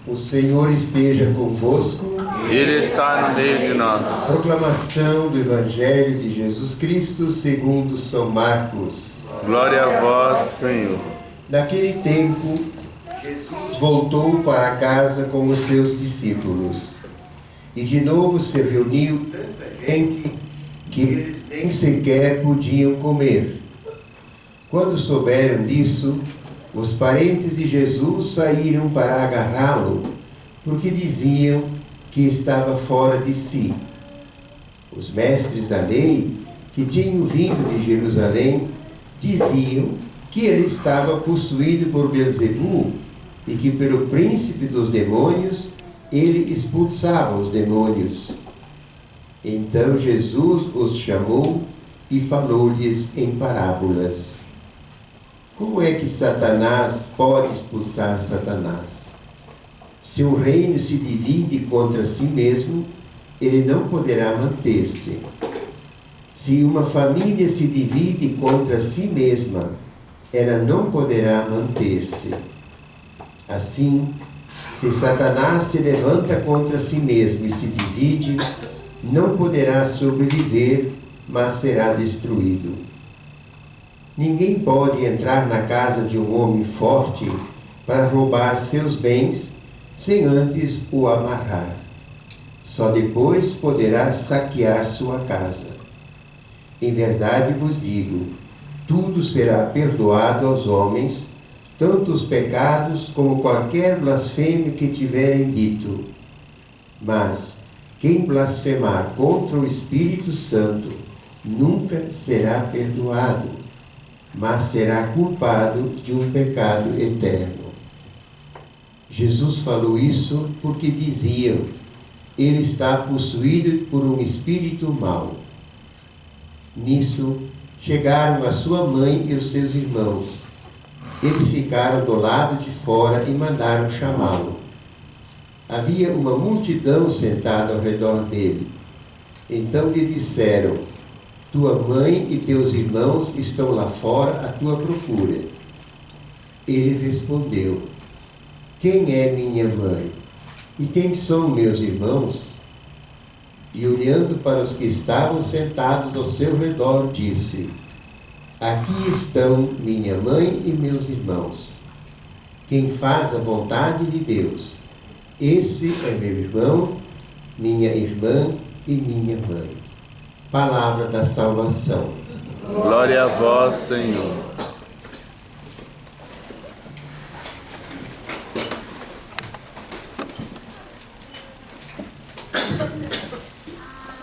O Senhor esteja convosco. Ele está no meio de nós. Proclamação do Evangelho de Jesus Cristo segundo São Marcos. Glória a vós, Senhor. Naquele tempo, Jesus voltou para casa com os seus discípulos. E de novo se reuniu tanta gente que eles nem sequer podiam comer. Quando souberam disso, os parentes de Jesus saíram para agarrá-lo, porque diziam que estava fora de si. Os mestres da lei, que tinham vindo de Jerusalém, diziam que ele estava possuído por Beelzebul e que pelo príncipe dos demônios ele expulsava os demônios. Então Jesus os chamou e falou-lhes em parábolas. Como é que Satanás pode expulsar Satanás? Se um reino se divide contra si mesmo, ele não poderá manter-se. Se uma família se divide contra si mesma, ela não poderá manter-se. Assim, se Satanás se levanta contra si mesmo e se divide, não poderá sobreviver, mas será destruído. Ninguém pode entrar na casa de um homem forte para roubar seus bens sem antes o amarrar. Só depois poderá saquear sua casa. Em verdade vos digo, tudo será perdoado aos homens, tanto os pecados como qualquer blasfêmia que tiverem dito. Mas quem blasfemar contra o Espírito Santo nunca será perdoado, mas será culpado de um pecado eterno. Jesus falou isso porque diziam, ele está possuído por um espírito mau. Nisso, chegaram a sua mãe e os seus irmãos. Eles ficaram do lado de fora e mandaram chamá-lo. Havia uma multidão sentada ao redor dele. Então lhe disseram, tua mãe e teus irmãos estão lá fora à tua procura. Ele respondeu, quem é minha mãe? E quem são meus irmãos? E olhando para os que estavam sentados ao seu redor, disse, aqui estão minha mãe e meus irmãos. Quem faz a vontade de Deus, esse é meu irmão, minha irmã e minha mãe. Palavra da salvação. Glória a vós, Senhor.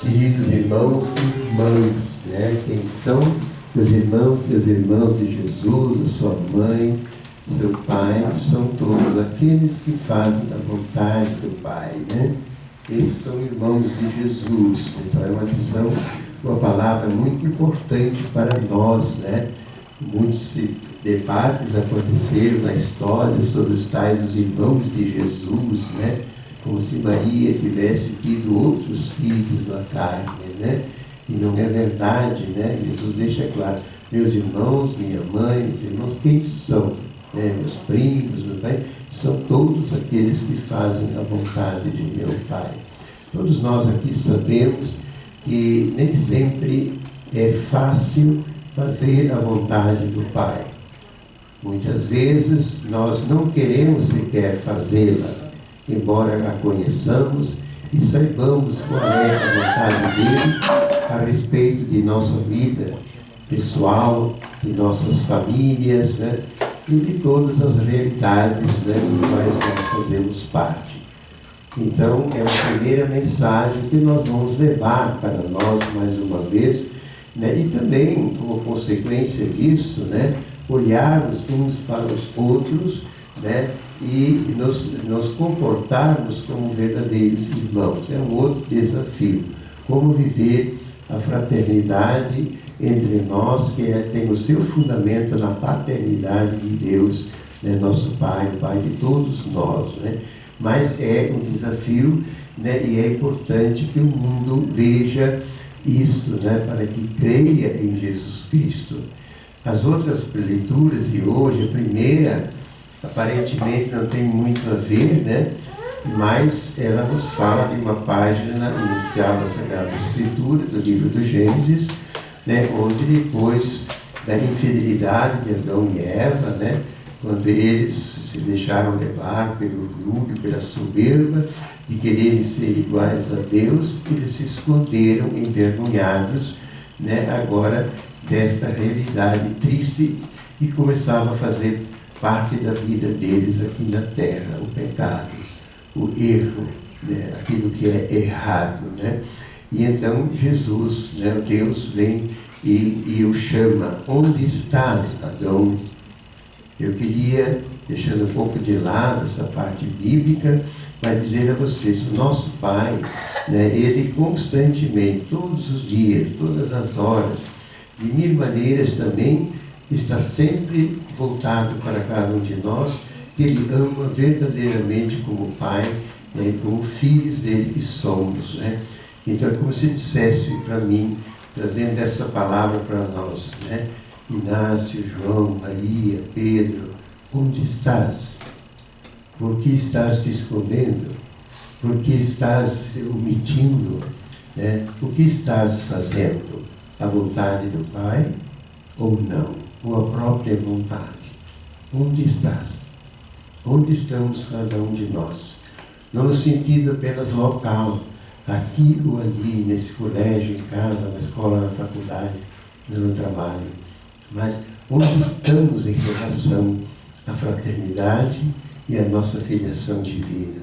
Queridos irmãos e irmãs, quem são seus irmãos e as irmãs de Jesus, a sua mãe, seu pai, são todos aqueles que fazem a vontade do Pai, Esses são irmãos de Jesus. Então é uma lição, uma palavra muito importante para nós, Muitos debates aconteceram na história sobre os tais os irmãos de Jesus, Como se Maria tivesse tido outros filhos na carne, E não é verdade, Jesus deixa claro, meus irmãos, minha mãe, meus irmãos, quem são? Meus primos, meus pais, são todos aqueles que fazem a vontade de meu Pai. Todos nós aqui sabemos que nem sempre é fácil fazer a vontade do Pai. Muitas vezes nós não queremos sequer fazê-la, embora a conheçamos e saibamos qual é a vontade dele a respeito de nossa vida pessoal, de nossas famílias, e de todas as realidades das quais nós fazemos parte. Então, é a primeira mensagem que nós vamos levar para nós mais uma vez, e também, como consequência disso, olharmos uns para os outros, e nos comportarmos como verdadeiros irmãos. É um outro desafio. Como viver a fraternidade entre nós, que tem o seu fundamento na paternidade de Deus, nosso Pai, o Pai de todos nós. Mas é um desafio, e é importante que o mundo veja isso, para que creia em Jesus Cristo. As outras leituras de hoje, a primeira, aparentemente não tem muito a ver, mas ela nos fala de uma página inicial da Sagrada Escritura, do livro do Gênesis, né, onde depois da infidelidade de Adão e Eva, né, quando eles se deixaram levar pelo orgulho, pela soberba de quererem ser iguais a Deus, eles se esconderam envergonhados, né, agora desta realidade triste e começava a fazer parte da vida deles aqui na terra, o pecado, o erro, né, aquilo que é errado, né? E então Jesus, né, Deus vem e o chama: onde estás, Adão? Eu queria, deixando um pouco de lado essa parte bíblica, mas dizer a vocês, o nosso Pai, né, Ele constantemente, todos os dias, todas as horas, de mil maneiras também, está sempre voltado para cada um de nós, que Ele ama verdadeiramente como Pai, né, como filhos dele que somos, né? Então é como se dissesse para mim, trazendo essa palavra para nós, né? Inácio, João, Maria, Pedro, onde estás? Por que estás te escondendo? Por que estás omitindo? Né? O que estás fazendo? A vontade do Pai ou não? Ou a própria vontade? Onde estás? Onde estamos cada um de nós? Não no sentido apenas local, aqui ou ali, nesse colégio, em casa, na escola, na faculdade, no trabalho, mas onde estamos em relação à fraternidade e à nossa filiação divina,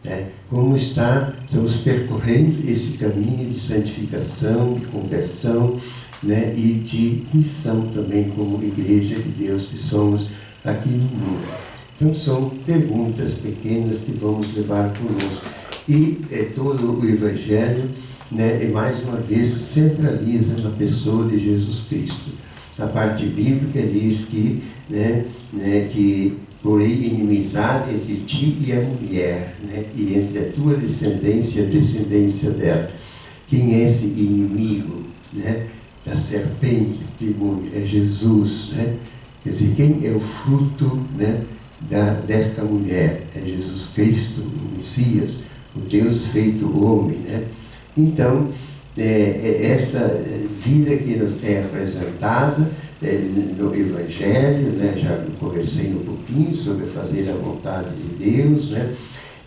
né? Como estamos percorrendo esse caminho de santificação, de conversão, né? E de missão também como Igreja de Deus que somos aqui no mundo. Então são perguntas pequenas que vamos levar conosco. E todo o Evangelho, né, e mais uma vez centraliza na pessoa de Jesus Cristo. A parte bíblica diz que, que porém inimizade entre ti e a mulher, né, e entre a tua descendência e a descendência dela. Quem é esse inimigo, né, da serpente, demônio? É Jesus, né? Quer dizer, quem é o fruto, né, desta mulher? É Jesus Cristo, o Messias, o Deus feito homem, né? Então, essa vida que nos é apresentada no Evangelho, né? Já conversei um pouquinho sobre fazer a vontade de Deus, né?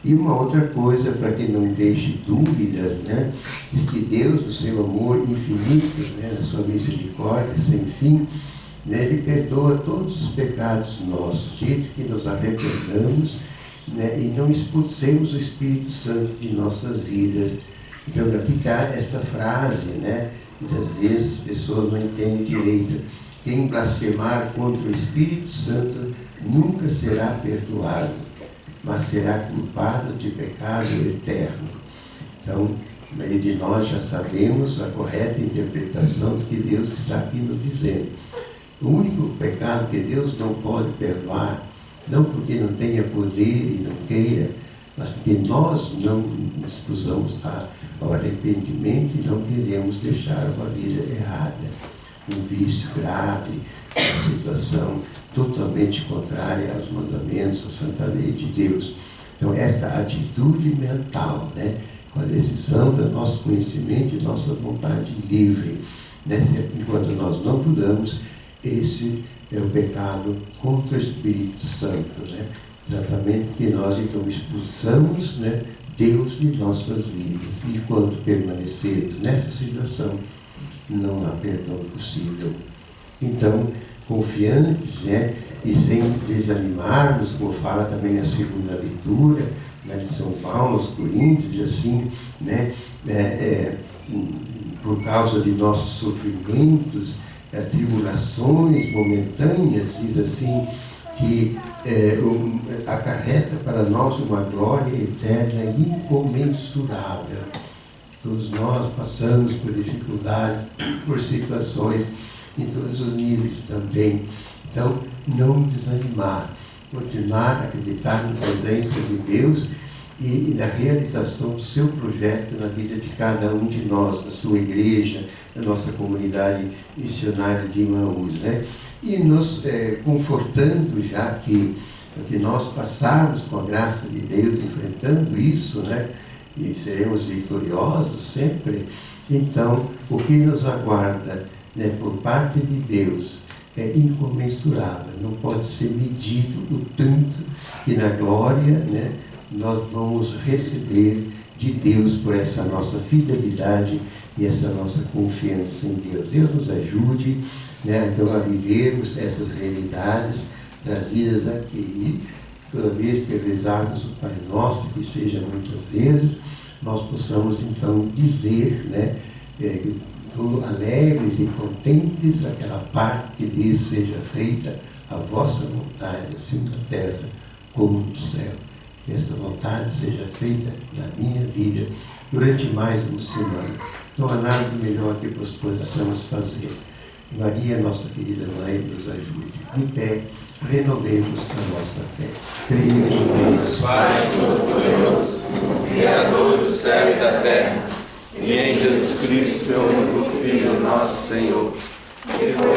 E uma outra coisa, para que não deixe dúvidas, né? Diz que Deus, no seu amor infinito, né? Na sua misericórdia sem fim, né? Ele perdoa todos os pecados nossos, desde que nos arrependamos, né? E não expulsemos o Espírito Santo de nossas vidas. Então, aqui está esta frase, né? Muitas vezes as pessoas não entendem direito. Quem blasfemar contra o Espírito Santo nunca será perdoado, mas será culpado de pecado eterno. Então, a maioria de nós já sabemos a correta interpretação do que Deus está aqui nos dizendo. O único pecado que Deus não pode perdoar, não porque não tenha poder e não queira, mas porque nós não nos pusamos ao arrependimento e não queremos deixar uma vida errada, um vício grave, uma situação totalmente contrária aos mandamentos, à santa lei de Deus. Então, essa atitude mental, né, com a decisão do nosso conhecimento e nossa vontade livre, né, enquanto nós não mudamos, esse é o pecado contra o Espírito Santo, né? Exatamente porque nós então expulsamos, né, Deus de nossas vidas. E enquanto permanecermos nessa situação, não há perdão possível. Então, confiantes, né, e sem desanimarmos, como fala também a segunda leitura, na de São Paulo, aos Coríntios, assim, né, por causa de nossos sofrimentos, tribulações momentâneas, diz assim, que acarreta para nós uma glória eterna e incomensurável. Todos nós passamos por dificuldades, por situações em todos os níveis também. Então, não desanimar, continuar a acreditar na presença de Deus e na realização do seu projeto na vida de cada um de nós, na sua igreja, na nossa comunidade missionária de Emmaus, né? E nos confortando, já que para que nós passarmos com a graça de Deus enfrentando isso, né? E seremos vitoriosos sempre. Então, o que nos aguarda, né, por parte de Deus é incomensurável, não pode ser medido o tanto que na glória, né, nós vamos receber de Deus por essa nossa fidelidade e essa nossa confiança em Deus. Deus nos ajude, né, então, a vivermos essas realidades trazidas aqui. Toda vez que rezarmos o Pai Nosso, que seja muitas vezes, nós possamos então dizer, né, alegres e contentes, aquela parte que diz: seja feita a vossa vontade, assim na terra como no céu. Que essa vontade seja feita na minha vida durante mais uma semana. Não há nada melhor que nós possamos fazer. Maria, nossa querida Mãe, nos ajude. Em pé, renovemos a nossa fé. Creio em Deus, Pai Todo-Poderoso, Criador do céu e da terra, e em Jesus Cristo, seu único Filho, nosso Senhor, que foi